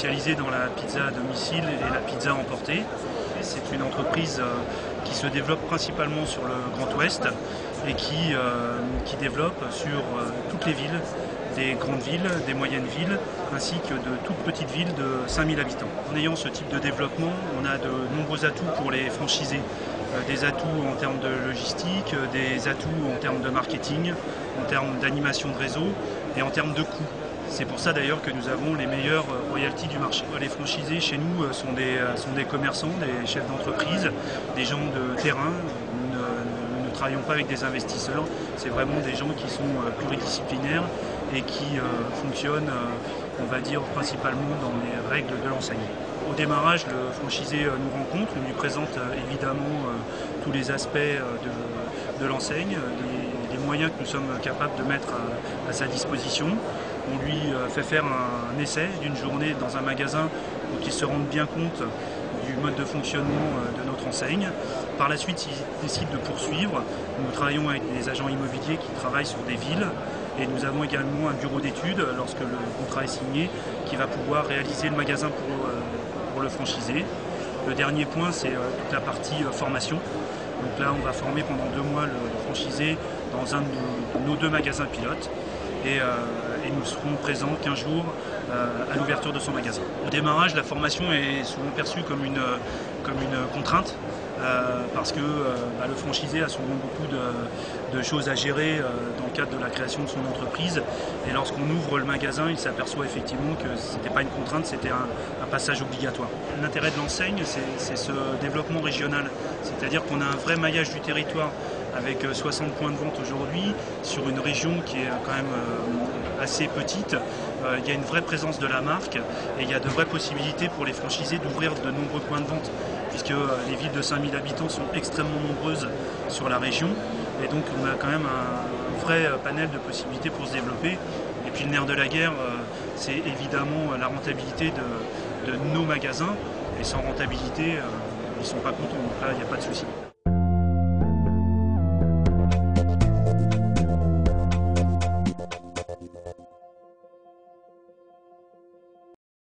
spécialisée dans la pizza à domicile et la pizza emportée. C'est une entreprise qui se développe principalement sur le Grand Ouest et qui développe sur toutes les villes, des grandes villes, des moyennes villes, ainsi que de toutes petites villes de 5000 habitants. En ayant ce type de développement, on a de nombreux atouts pour les franchisés. Des atouts en termes de logistique, des atouts en termes de marketing, en termes d'animation de réseau et en termes de coûts. C'est pour ça d'ailleurs que nous avons les meilleurs royalties du marché. Les franchisés chez nous sont des commerçants, des chefs d'entreprise, des gens de terrain. Nous ne travaillons pas avec des investisseurs, c'est vraiment des gens qui sont pluridisciplinaires et qui fonctionnent, on va dire, principalement dans les règles de l'enseigne. Au démarrage, le franchisé nous rencontre, on lui présente évidemment tous les aspects de l'enseigne, les moyens que nous sommes capables de mettre à sa disposition. On lui fait faire un essai d'une journée dans un magasin pour qu'il se rende bien compte du mode de fonctionnement de notre enseigne. Par la suite, il décide de poursuivre. Nous travaillons avec des agents immobiliers qui travaillent sur des villes et nous avons également un bureau d'études lorsque le contrat est signé qui va pouvoir réaliser le magasin pour le franchisé. Le dernier point, c'est toute la partie formation. Donc là, on va former pendant 2 mois le franchisé dans un de nos 2 magasins pilotes. Et nous serons présents 15 jours à l'ouverture de son magasin. Au démarrage, la formation est souvent perçue comme une contrainte parce que le franchisé a souvent beaucoup de choses à gérer dans le cadre de la création de son entreprise. Et lorsqu'on ouvre le magasin, il s'aperçoit effectivement que ce n'était pas une contrainte, c'était un passage obligatoire. L'intérêt de l'enseigne, c'est ce développement régional, c'est-à-dire qu'on a un vrai maillage du territoire avec 60 points de vente aujourd'hui sur une région qui est quand même assez petite. Il y a une vraie présence de la marque et il y a de vraies possibilités pour les franchisés d'ouvrir de nombreux points de vente puisque les villes de 5000 habitants sont extrêmement nombreuses sur la région et donc on a quand même un vrai panel de possibilités pour se développer. Et puis le nerf de la guerre, c'est évidemment la rentabilité de nos magasins et sans rentabilité, ils ne sont pas contents, donc là il n'y a pas de souci.